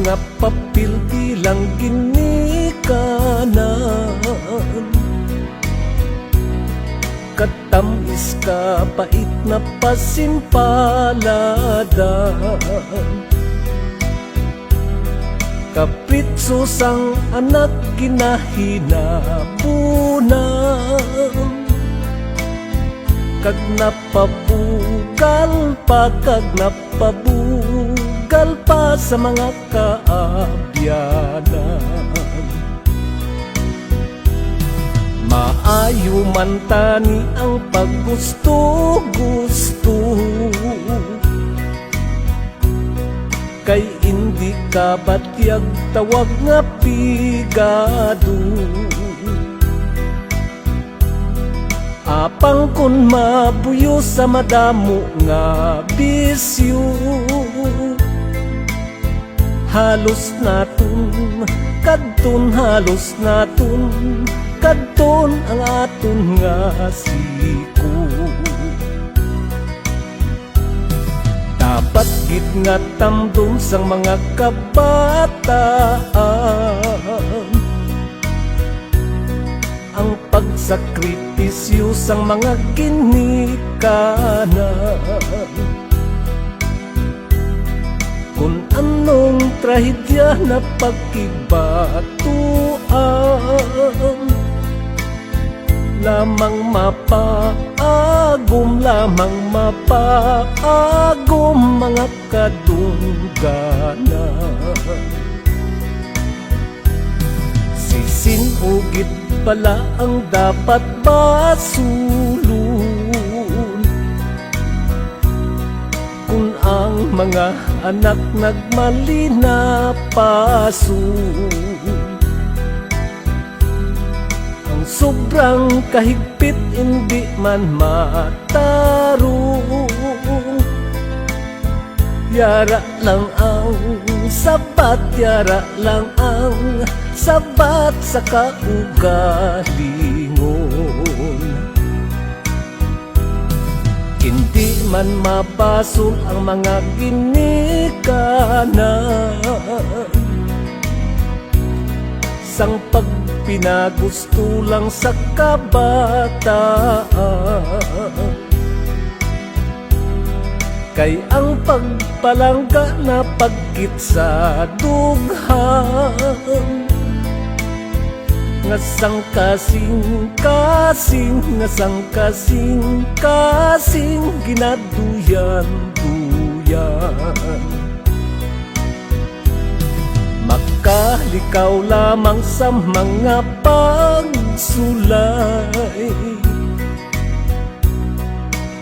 nga papel ilang ginikanan. Katamis ka pait na pasimpaladan. Kapritso sang anak kinahinabunan. Kag napabugal pa, kag napabugal pa sa mga kaabyanan. Maayo man tani ang paggusto-gusto, kay hindi ka batyag tawag nga pigado. Apang kun mabuyo sa madamo nga bisyo, halos natun kadton, halos natun kadton ang aton nga siko. Dapat gid nga tamdom sang mga kabataan ang pagsakripisyo sang mga ginikanan. Kung anong trahedya na pagkibatuan, lamang mapaagom, lamang mapaagom mga kadungganan. Sisinugit pala ang dapat basulun, kung ang mga anak nagmali na pasun. Ang sobrang kahigpit hindi man matarong, yara lang ang sabat, yara lang ang sabat sa kaugalingon. Hindi man mabasol ang mga ginikanan sang pagpinagusto lang sa kabataan. Kay ang pagpalangga na pagkit sa dughan, nga sang kasing-kasing, nga sang kasing-kasing ginaduyan-duyan. Makalikaw lamang sa mga pagsulay,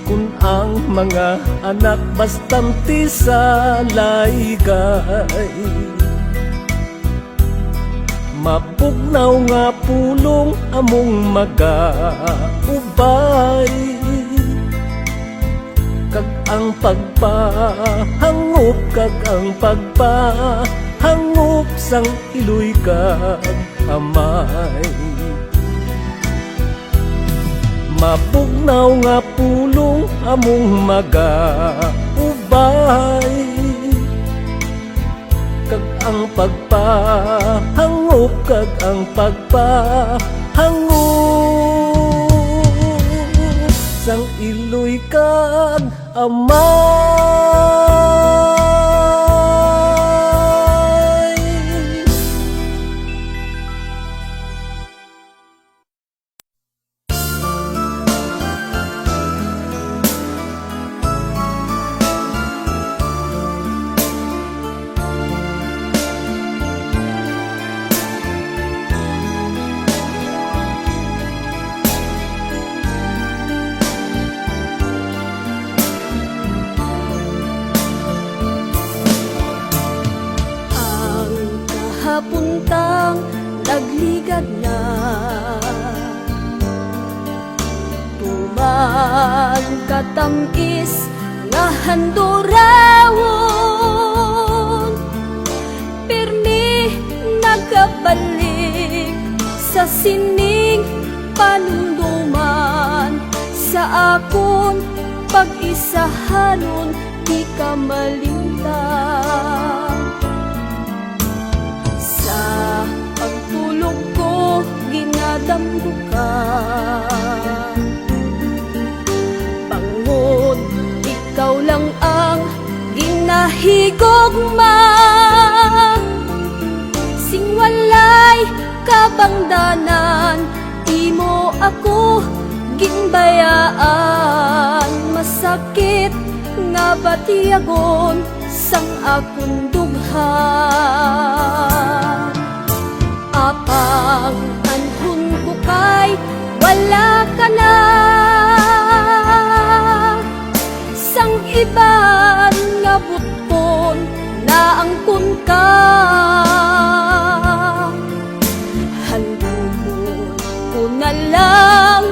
kung ang mga anak bastanti sa laygay. Mapugnaw nga pulong among mag-aubay, kag ang pagpahangup, kag ang pagpahangup sang iloy kag amay. Mapugnaw nga pulong among mag-aubay, kag ang pagpahangup, kag ang pagpahangup sang iloy kag amay. Kapuntang nagligad na, tuman katamis nga handurawon, pirmi nagkabalik sa sining panunduman, sa akon pag-isahanon di ka malintang. kabangdanan, imo ako ginbayaan. Masakit nga batiyagon sang akong dugha. Apang anhon ko kay wala ka na, sang iban nga buton na angkon ka. Handumon ko na lang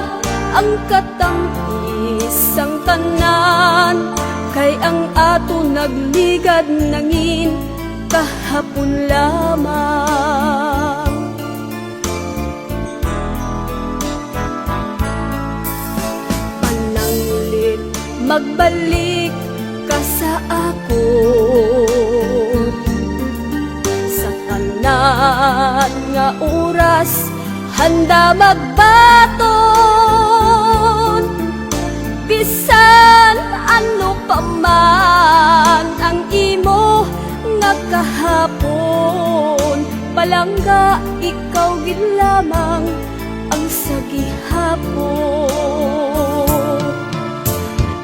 ang katamis ang tanan, kay ang ato nagligad nangin kahapon lamang. Pananglit magbalik ka sa ako, sa tanan nga oras handa magbaton. Bisan ano pa man ang imo nga kahapon, palangga ikaw gid lamang ang sa gihapon.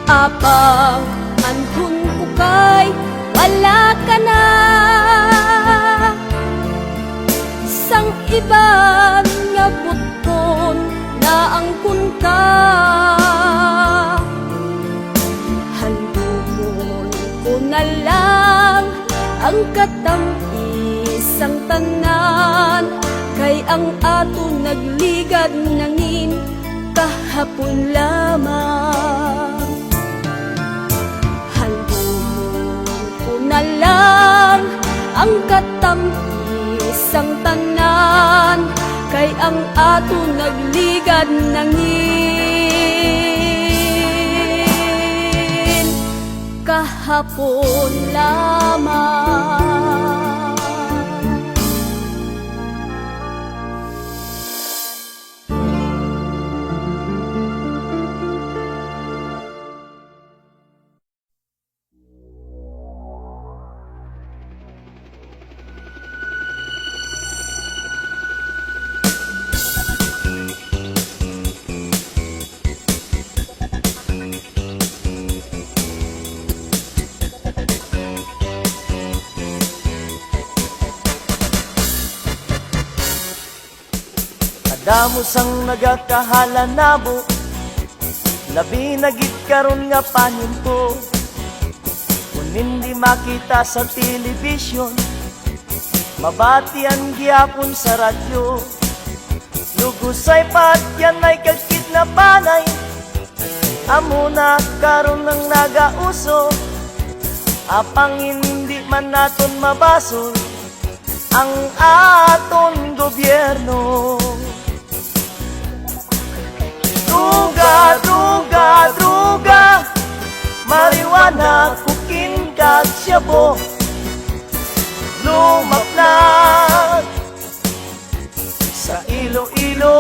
Apang anhon ko kay wala ka na, sang iban nga buton na angkon ka. Handumon ko na lang ang katamis ang tanan, kay ang ato nagligad nangin kahapon lamang. Handumon ko na lang ang katamis ang tanan, kay ang ato nagligad nangin kahapon lamang. Damo sang nagakahala nabo, labi nagit karon nga panin ko. Kung hindi makita sa telebisyon, mabatian gyapon sa radyo. Lugusay patyan ay kagkit na panay, amo na karon nang nagauso. Apang hindi man naton mabasol ang aton gobyerno. Druga, druga, druga, marijuana, kukin, kag syabo, lumaplag sa Iloilo.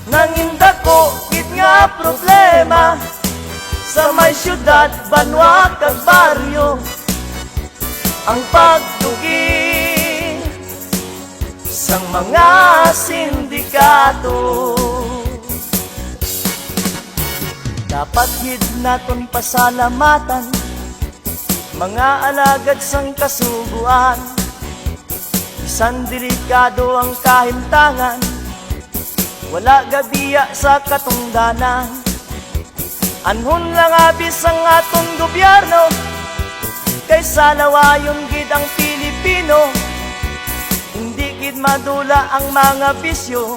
Nangindako kit nga problema sa may syudad, banwa, kag baryo. Ang pagdugi sang mga sindikato, dapat gid naton pasalamatan mga alagad sang kasuguan. Bisan delikado ang kahimtangan, wala gabiya sa katungdanan. Anhon lang abis ang aton gobyerno, kaysa lawayon gid ang Pilipino. Hindi gid madula ang mga bisyo,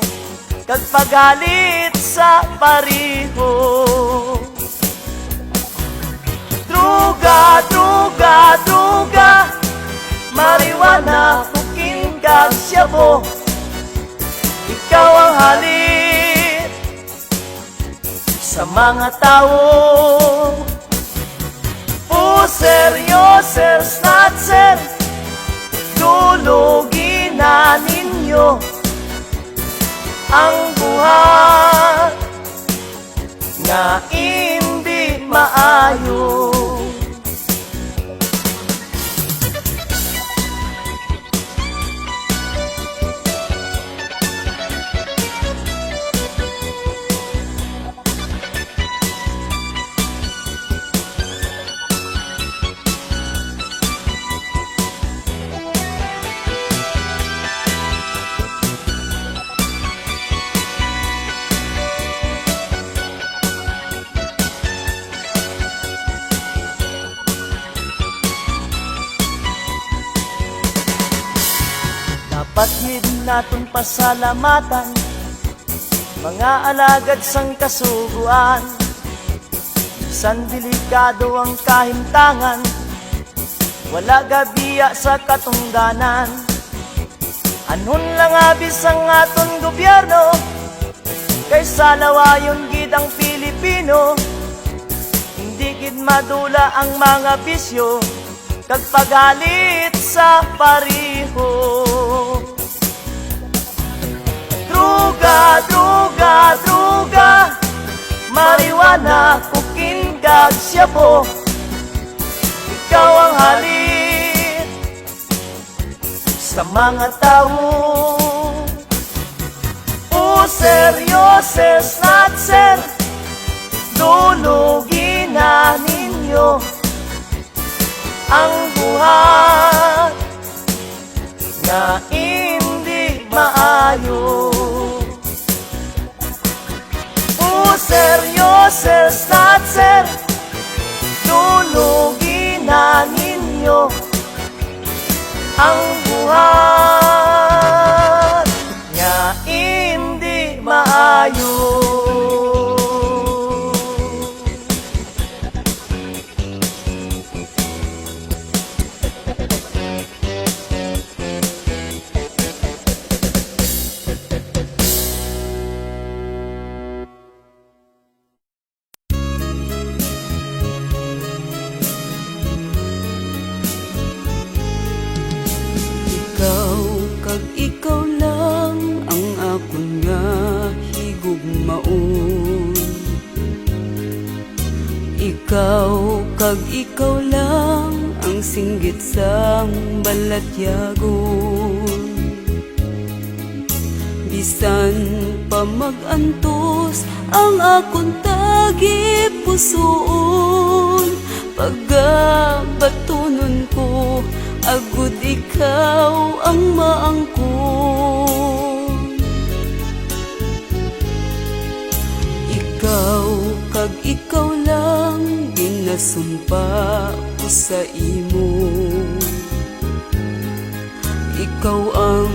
kag pagalit sa pariho. Druga, druga, druga, marijuana, kukin, kag syabo, ikaw ang halip sa mga tao. Puser, yoser, snatser, dulugin na ninyo ang buhat nga hindi maayo. Patid naton pasalamatan, mga alagad sang kasuguan. San delikado ang kahimtangan, wala gabiya sa katungdanan. Anon lang abis ang aton gobyerno, kaysa lawayon gid ang Pilipino. Hindi gid madula ang mga bisyo, kag pagalit sa pariho. Druga, druga, druga, marijuana, kukin, kag siyabo. Ikaw ang halin sa mga tao. Seryoses not sir, dulugin na ninyo ang buhat na hindi maayo. Seryoses not sir, dulugin na ninyo ang buhat na hindi maayo. Ikaw kag ikaw lang ang akon nga higugmaon. Ikaw kag ikaw lang ang singgit sang balatyagon. Bisan pa mag-antos ang akon tagi pusoon, pagabatunon ko agud ikaw ang maangkon. Ikaw kag ikaw lang ginasumpa ko sa imo. Ikaw ang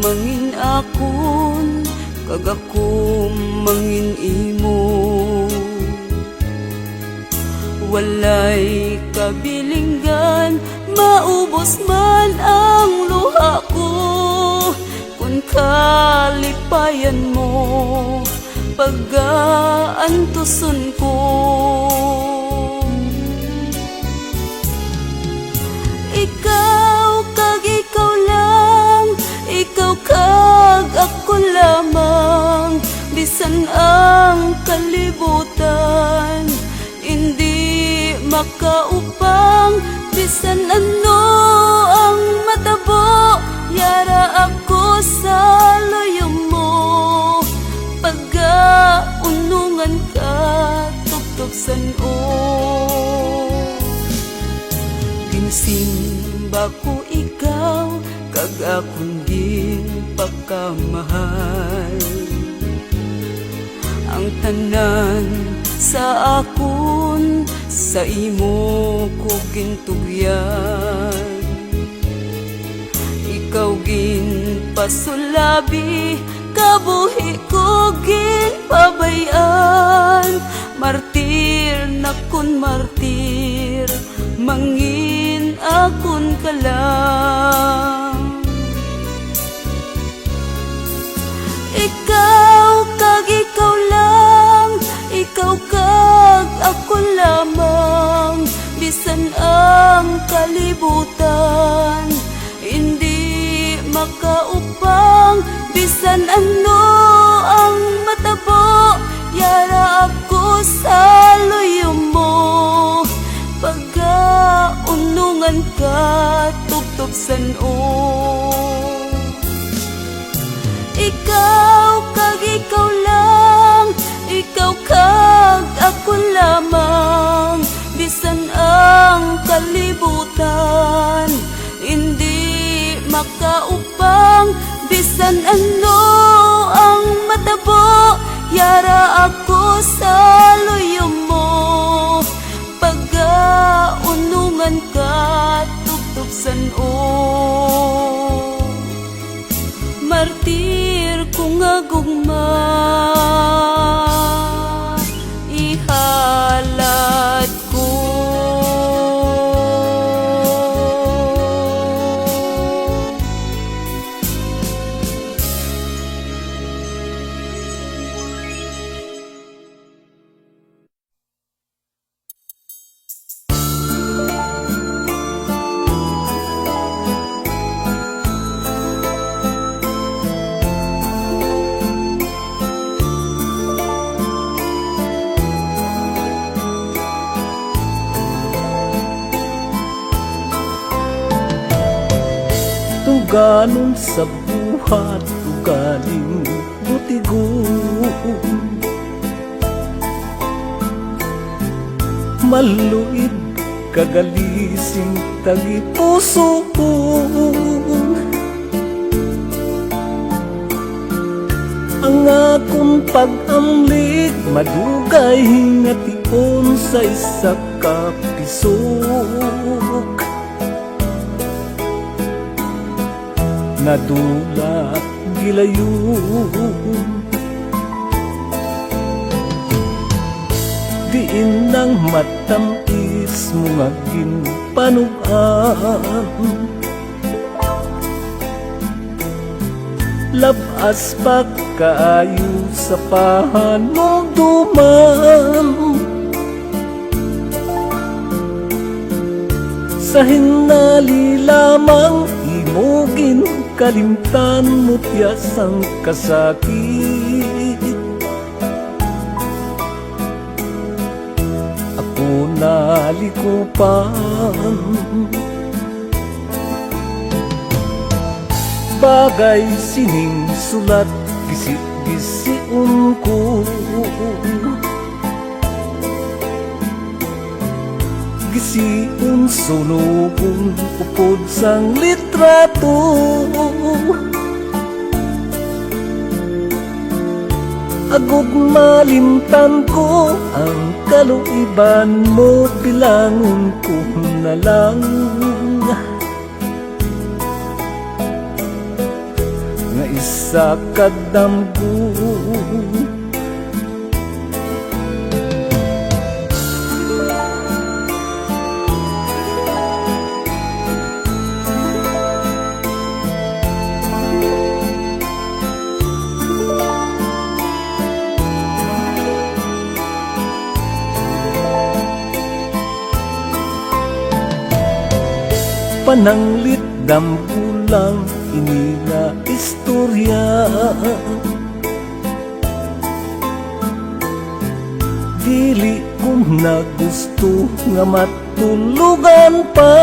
mangin akon, kag ako mangin imo. Walay kabilinggan, maubos man ang luha ko, kung kalipayan mo pag-aantuson ko. Ikaw kag ikaw lang, ikaw kag ako lamang. Bisan ang kalibutan hindi makaupang, bisan ano ang matabo, yara ako sa loyo mo. Pagkaunungan ka, tugtog san-o. Ginsimba ko ikaw, kag akong ginpakamahal. Ang tanan sa akon, sa imo ko gintugyan. Ikaw ginpasulabi, kabuhi ko ginpabayan. Martir na kun martir, mangin akon ka lang. Ikaw kag ikaw lang, ikaw kag ako lamang. Bisan ang kalibutan hindi makaupang, bisan ano ang matabo, yara ako sa loyo mo. Pagkaunungan ka, tugtog san-o. Ikaw kag ikaw lang, ikaw kag ako lamang. Bisan ang kalibutan hindi makaupang, bisan ano ang matabo, yara ako sa loyo mo. Pagkaunungan ka, tugtog san-o. martir kung agugma ihalad ko. Tuganon sa buhat, tugaling butigon, maluid kagalising tagipuso. Ang akong pag-amlig madugay hingation sa isa ka pisok. Nadulat gilayon, diin nang matamis mo nga ginpanugan. Labas pa kaayo sa pahanumduman, sa hinali lamang imugin kalimtan mo tiyasang kasakit. Ako nalikupan, bagay sining sulat gisi-gisiun ko. Gisiun sunugon upod sang litrato, agog malimtan ko ang kaluiban mo, bilangon ko na lang nga isa kadamgo. Pananglit dampulang ini nga istorya, dili ko na gusto nga matulugan pa.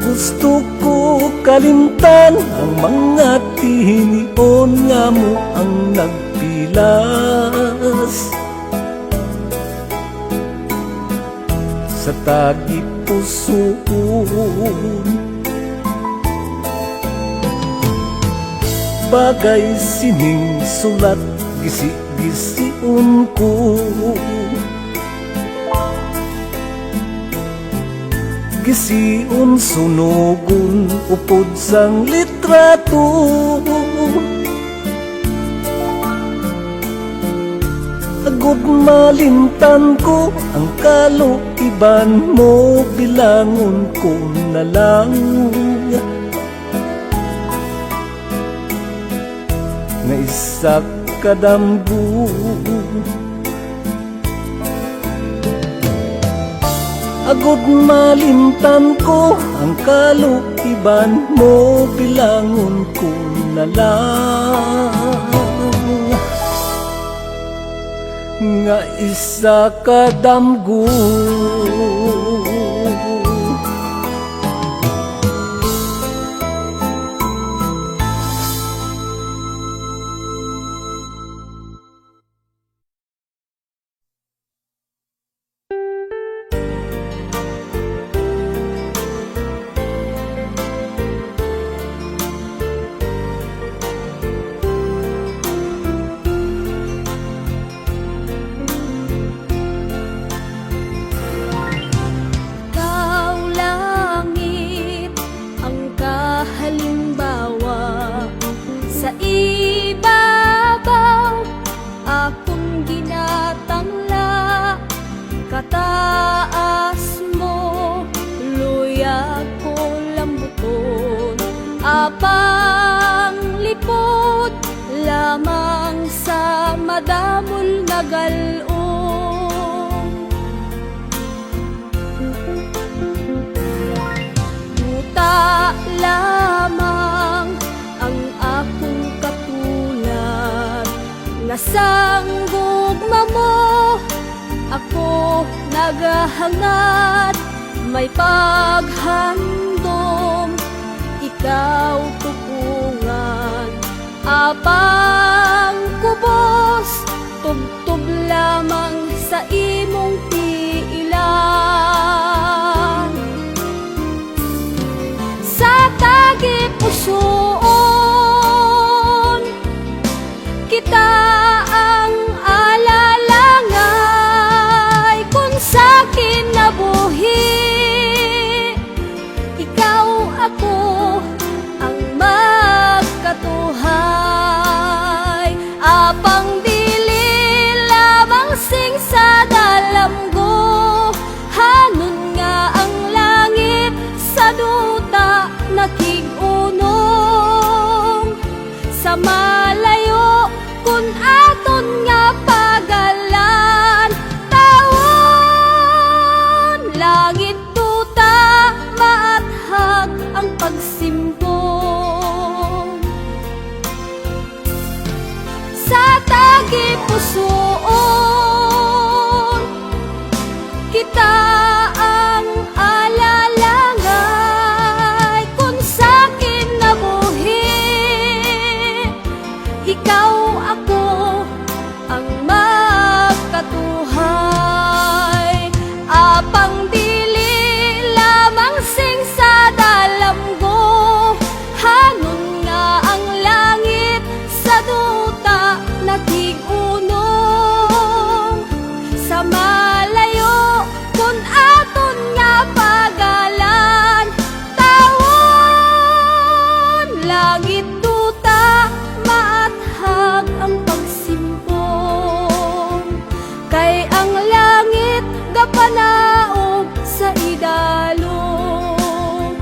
Gusto ko kalimtan ang mga tinion nga mo ang nagpilas sa tagipusoon. Bagay sining sulat gisi-gisiun ko, gisiun sunugon upod sang litrato, agud malimtan ko ang kaluiban mo, bilangon ko na lang nga isa kadamgo. Agud malimtan ko ang kaluiban mo, bilangon ko na lang nga isa kadamgo. apang lipot lamang sa madamol na galong. Duta lamang ang akong katulad, nasanggugma mo ako nagahangad, may paghandom ikaw tupungan. Apang kubos tubtub lamang sa imong tiilan. Sa tagipusoon kita ang alalangay, kung sa kinabuhi ikaw ako ang magkatuhay. Apang dili lamang sing sa dalamgo, hanon nga ang langit sa duta nakig-unong. Sa malayo kun aton nga pagalan, tawon langit duta maathag ang pagsimbong. Sa tagipusoon kita ang alalangay, kung sa kinabuhi ikaw ako ang magkatuhay. Apang dili lamang sing sa dalamgo, hanon nga ang langit sa duta nakig-unong. Sa malayo kun aton nga pagalan, tawon langit duta maathag ang pagsimbong. Kay ang langit gapanaog sa idalom,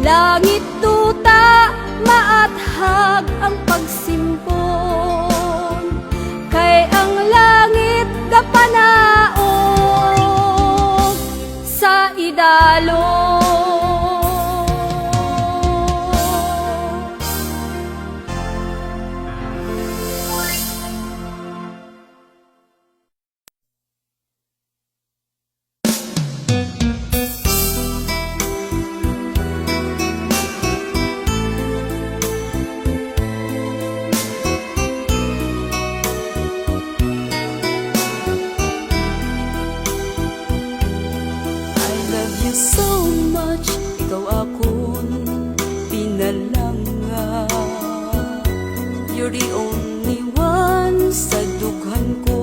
langit duta maathag ang pagsimbong. Kay ang langit gapanaog sa idalom. I love you so much, ikaw akong pinalanga. You're the only one sa dughan ko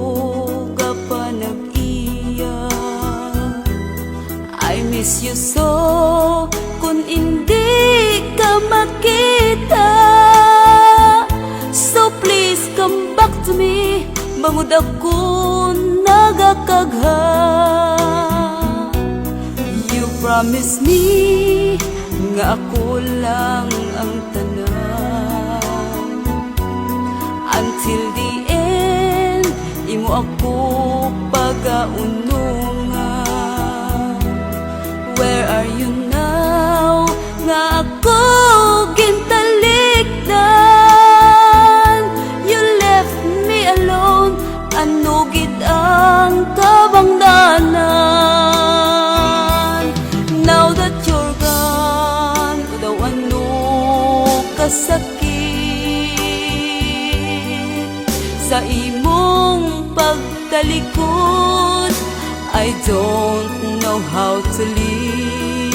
kapanag-iya. I miss you so kung hindi ka makita. So please come back to me, bangod ako nagakagha. You promise me nga ako lang ang tanan. Until the end, imo ako pagaunungan. Where are you now? Nga ako gintalikdan. You left me alone, ano gid ang kabangdanan. Now that you're gone, daw ano kasakit sa imong pagtalikod. I don't know how to live.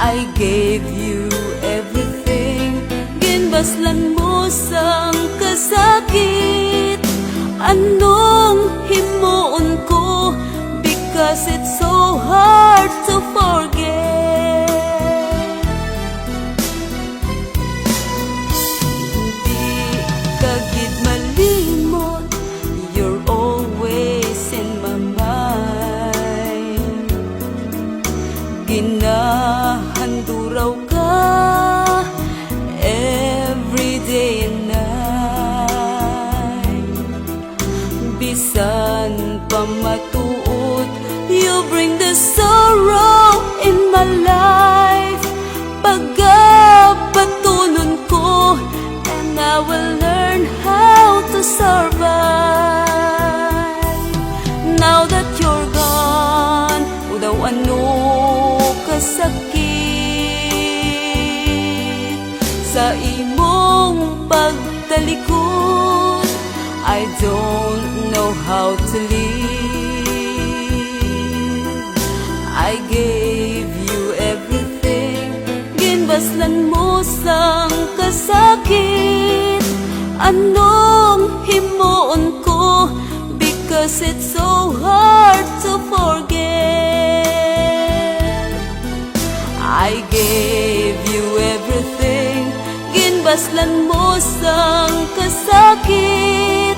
I gave you everything, ginbaslan mo sang kasakit. Anong himuon ko, because it's so hard to forget. Hindi ka gid malimot, you're always in my mind. Ginahanduraw ka pagtalikod. I don't know how to live. I gave you everything, ginbaslan mo sang kasakit. Anong himuon ko, because it's so hard to forget. I gave you everything, ginbaslan mo sang kasakit.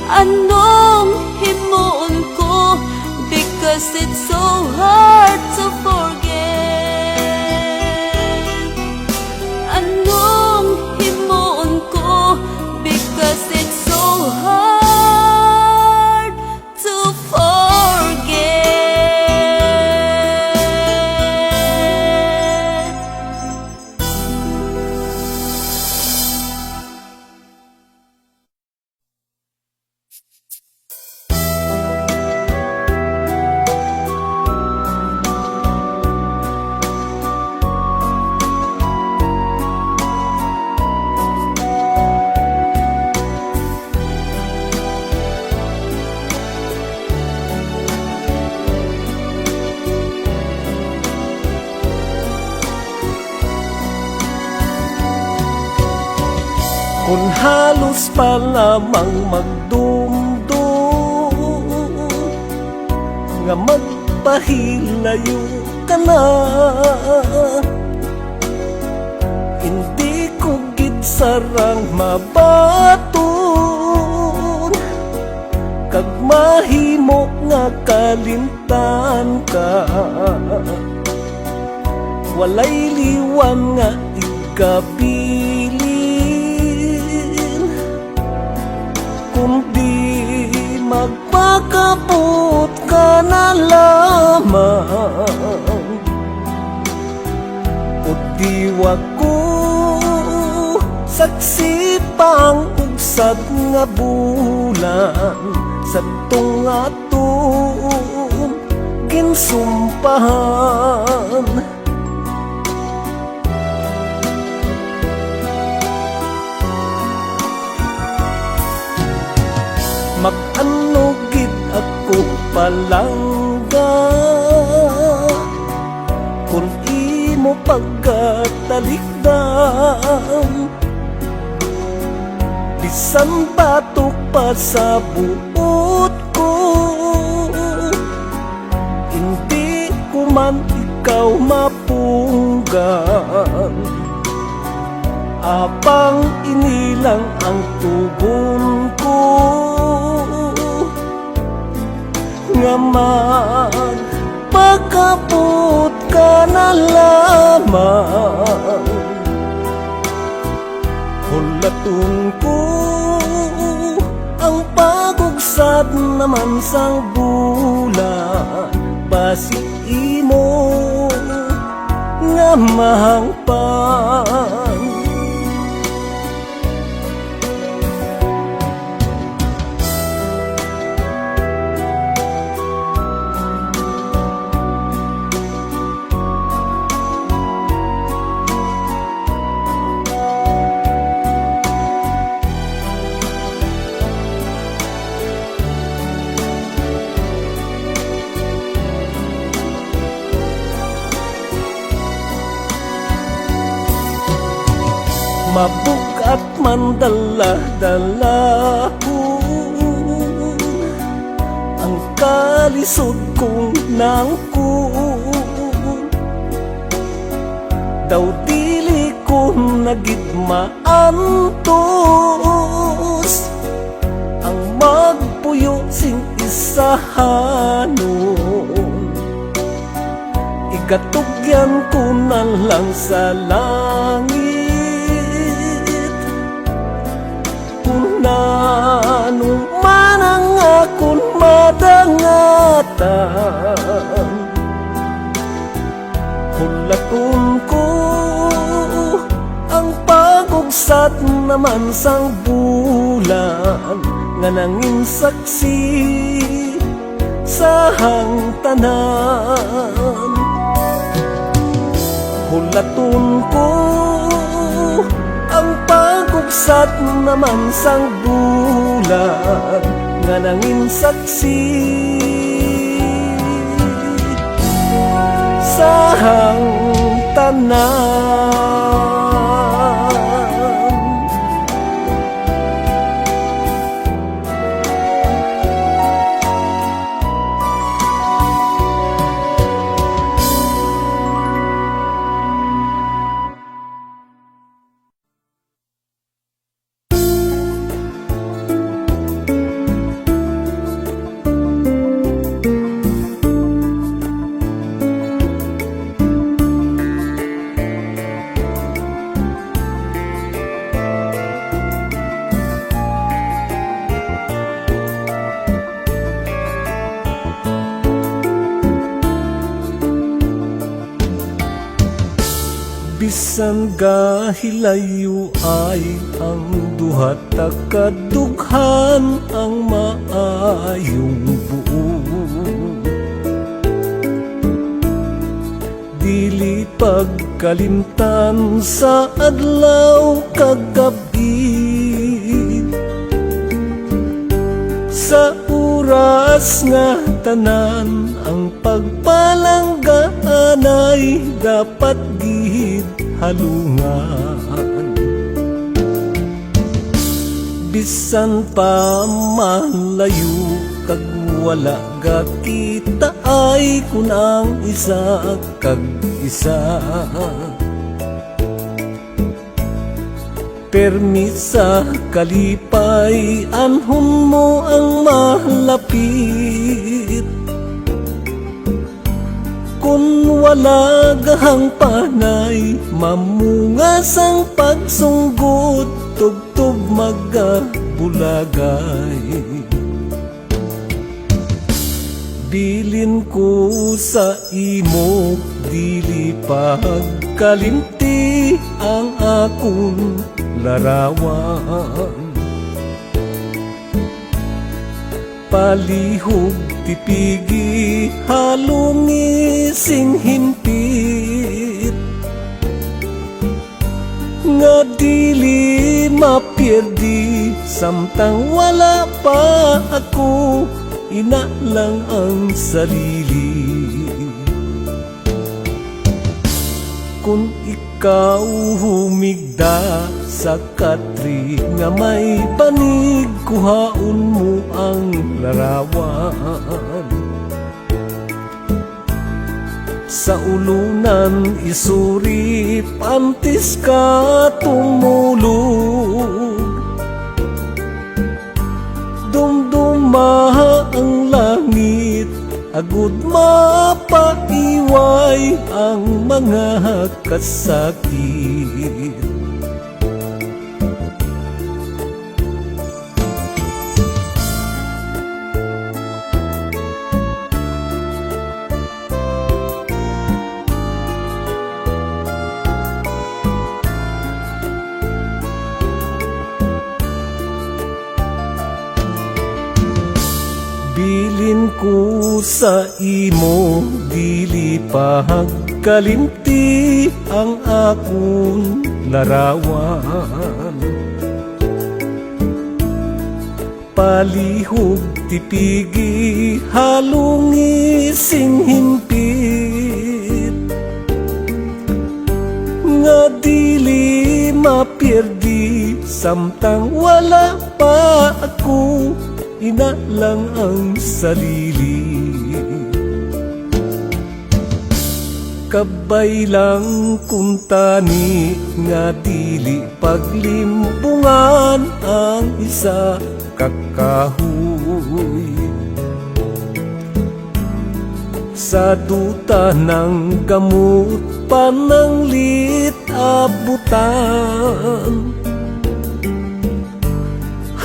Anong himuon ko, because it's so hard to forget. Anong himuon ko, because it's so hard to forget. Kung halos pa lamang magdumdum nga magpahilayo ka na, hindi ko gid sarang mabaton kag mahimo nga kalimtan ka. Walay liwan nga ikabilin, kundi magpakabot ka na lamang. O diwa ko saksi pang ugsad nga bulan sa tungatong ginsumpahan. Mag-anugid ako palangga kung imo pagkatalikdan. Bisan batok pa sa buot ko, hindi ko man ikaw mapunggan. Apang inilang ang tugon ko, nga magpakabot ka na lamang. Hulaton ko ang pagugsad naman sang bulan, basi imo nga mahangpan. Mabugat man dala-dalahon ang kalisod kong nangkun. Daw dili ko nagigmaantos ang magpuyo sing isahanon. Ikatugyan ko na lang sa langit nung manang akong madangatan. Hulaton ko ang pagugsat naman sang bulan, nga nangin saksi sa hangtanan. Hulaton ko ang pagugsat Sad naman sang bulan nga nangin saksi sahang tanan. Bisan gahilayo ay ang duha ta kadughan ang maayong buo. Dili pagkalimtan sa adlaw kagabi, sa oras nga tanan ang pagpalanggaan ay dapat gihid halungan. Bisan pa malayo kag wala gakita ay kunang isa kag isa. Permisa kalipay anhon mo ang malapit. Kung wala gahang panay, mamungas ang pagsunggot, tugtog magabulagay. Bilin ko sa imo, dili pagkalimti ang akong larawan. Palihog tipigi halungi sing himpit, nga dili mapierdi samtang wala pa ako, ina lang ang sarili. Kung ikaw humigda sa katri nga may banig, kuhaon mo ang larawan. Sa ulunan isuri pantis ka tumulog, dumduma ang langit, agud mapaiway ang mga kasakit. Bilin ko sa imo, dili pagkalimti ang akong larawan. Palihog tipigi halungi sing himpit, nga dili mapierdi samtang wala pa ako, ina lang ang sarili. Kabay lang kuntani nga dili paglimbungan ang isa kakahoy. Sa duta ng gamot pananglit abutan,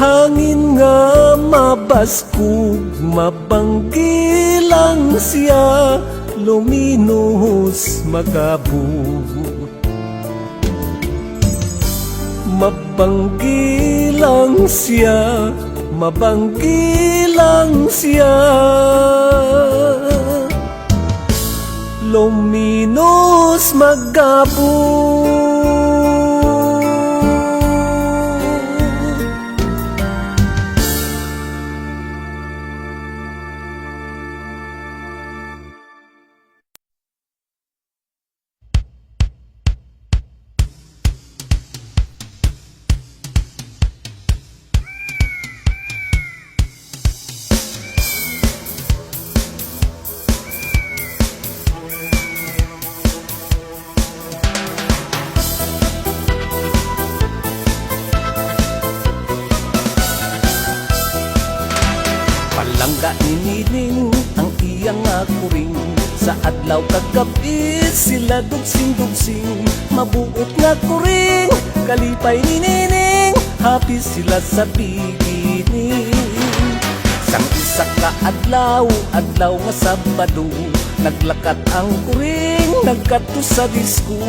hangin nga mabaskog, mabanggilang siya, luminos magabot. Mabanggilang siya, mabanggilang siya, luminos magabot. Bangga ni Nining ang iyang akuring. Sa adlaw kagabi sila dugsing-dugsing. Mabuot nga kuring, kalipay ni Nining, happy sila sa beginning. Sang isa ka adlaw, adlaw nga Sabado, naglakat ang kuring, nagkato sa disco.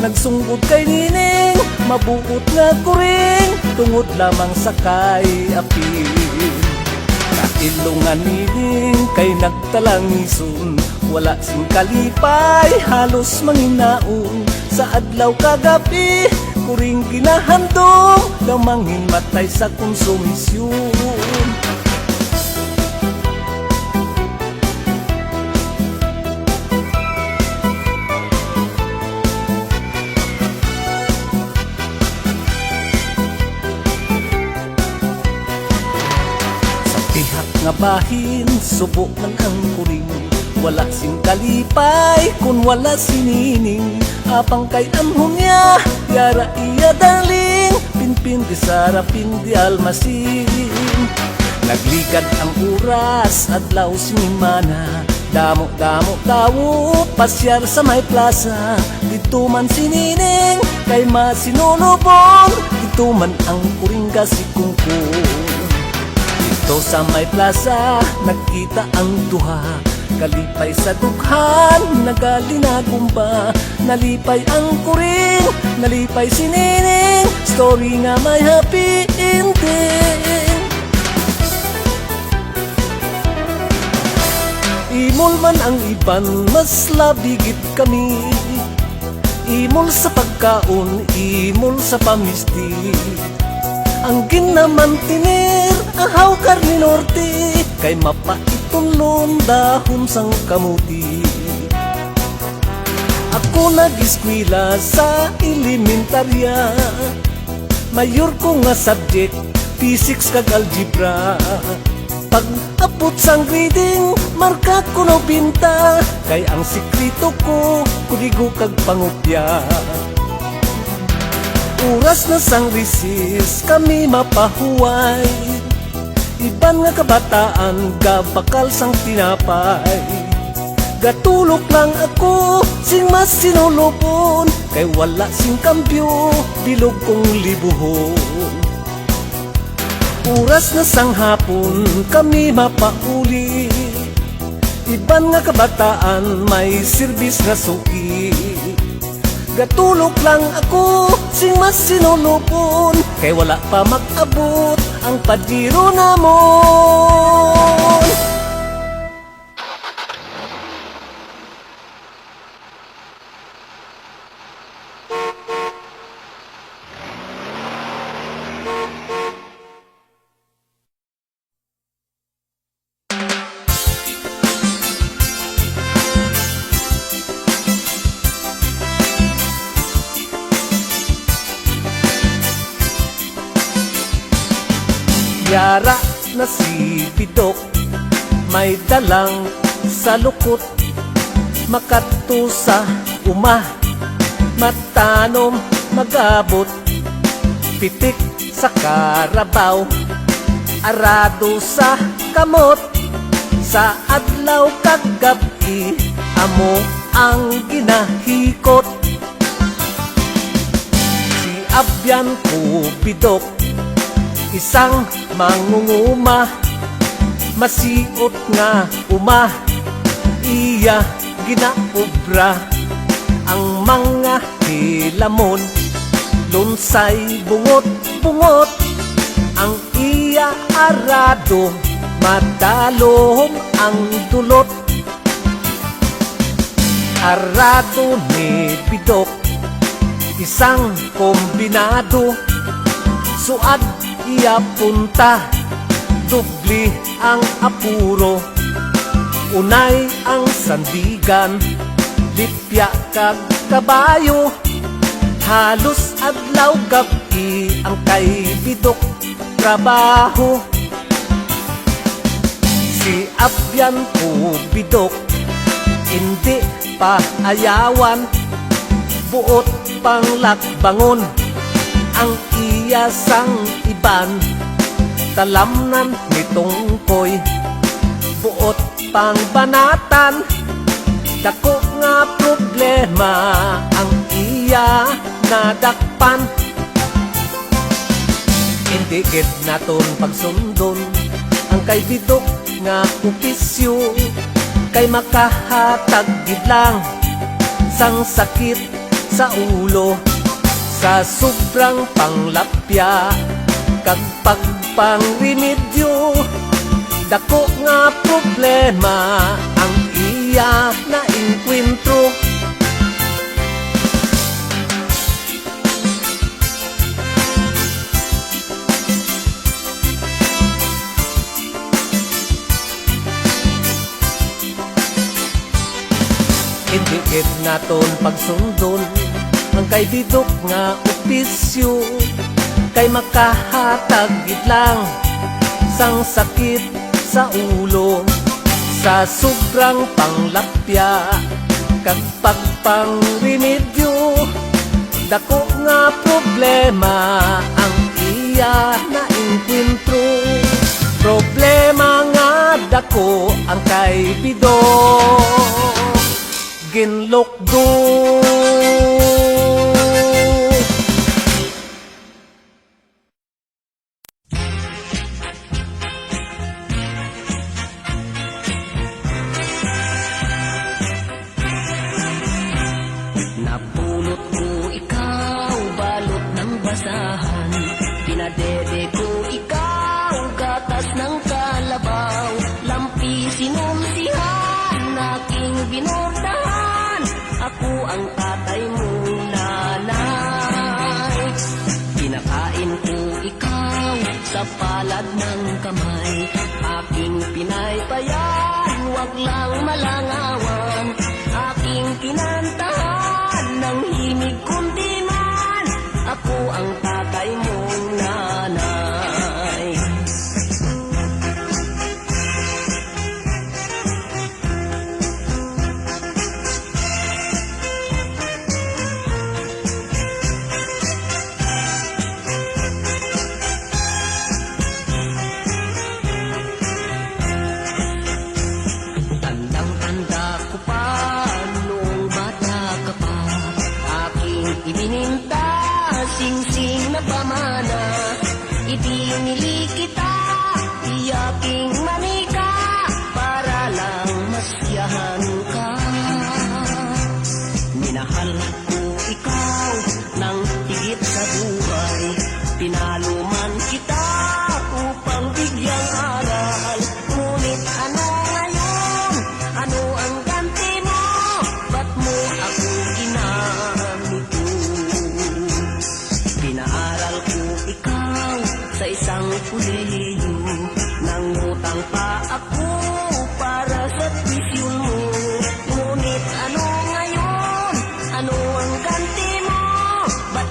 Nagsungod kay Nining, mabuot nga kuring, tungod lamang sa kay apil. Kailungan Nining kay nagtalangison, wala sing kalipay, halos manginaon. Sa adlaw kagabi, kuring ginahandom, lamangin matay sa konsumisyon. Nga bahin, subok man ang kuring, wala sing kalipay kung wala si Nining. Apang kay amhong niya, yara iya darling, pinpin di sarapin di almasin. Nagligad ang oras, adlaw sinimana, damo-damo tawo, pasyar sa may plaza. Dito man si Nining, kay masinulubon, dito man ang kuring si Kungkong. Dito sa may plaza, nagkita ang duha, kalipay sa dughan, nagalinagumba. Nalipay ang kuring, nalipay si Nining, story nga may happy ending. Imol man ang iban, mas labigit kami. Imol sa pagkaon, imol sa pamisti. Ang ginamantinir, ahaw karni norte, kay mapaitunlon dahon sang kamuti. Ako nag-eskwela sa elementarya, mayor ko nga subject, physics kag algebra. Pag abot sang grading, marka ko no binta, kay ang sikrito ko, kudigo kag pangupya. Oras na sang recess, kami mapahuway. Iban nga kabataan, gabakal sang tinapay. Gatulok lang ako, sing mas sinulupon, kay wala sing kambyo, bilog kong libuhon. Oras na sang hapon, kami mapauli. Iban nga kabataan, may serbis nga suki. Gatulog lang ako, sing mas sinulupon, kay wala pa mag-abot ang padiro namon. Yara na si Pidok, may dalang sa lukot, makadto sa uma, matanom magabot, pitik sa karabaw, arado sa kamot. Sa adlaw kagabi, amo ang ginahikot. Si Abyan ko Pidok, isang mangunguma, masiot nga uma, iya ginaobra. Ang mga hilamon, lunsay bungot-bungot, ang iya arado, madalom ang dulot. Arado ni Pidok, isang kombinado, suad iya punta, dubli ang apuro. Unay ang sandigan, lipya kag kabayo, halos adlaw gabi ang kay Pidok trabaho. Si Abyan ko Pidok, hindi pa ayawan, buot pang lakbangon ang iyasang iban. Talamnan nitong koy, pangbanatan. Dako nga problema ang iya nadakpan. Hindi gid naton pagsundon ang kay bidok nga opisyo, kay makahatag gid lang sang sakit sa ulo, sa sobrang panglapya kag pagpangrimedyo. Dako nga problema ang iya na inkwentro. Hindi gid naton pagsundon ang kay bidok nga opisyo, kay makahatag gid lang sang sakit sa ulo, sa sobrang panglapya kag pagpangrimedyo. Dako nga problema ang iya na inkwentro. Problema nga dako ang kay bidok ginlokdo. Napulot ko ikaw, balot ng basahan. Pinadede ko ikaw, gatas ng kalabaw. Lampi sinumsihan, aking binordahan. Ako ang tatay mong nanay. Kinakain ko ikaw sa palad ng kamay. Aking pinaypayan, wag lang malangawan. Aking kinantahan ng himig kundi man. Ako ang tatay mong nanay. Tandang-tanda ko pa noong bata ka pa. Aking ibininta, sing-sing na pamana. Ibinili kita, iyaking manika, para lang masyahan ka. Minahal ko ikaw ng higit sa buhay. Pinaluman kita upang bigyang aral. Ngunit ano ngayon? Ano ang ganti mo? Ba't mo ako ginamito? Pinaaral ko ikaw sa isang kolehiyo. Nangutang pa ako para sa tuition mo. Ngunit ano ngayon? Ano ang ganti mo? Ba't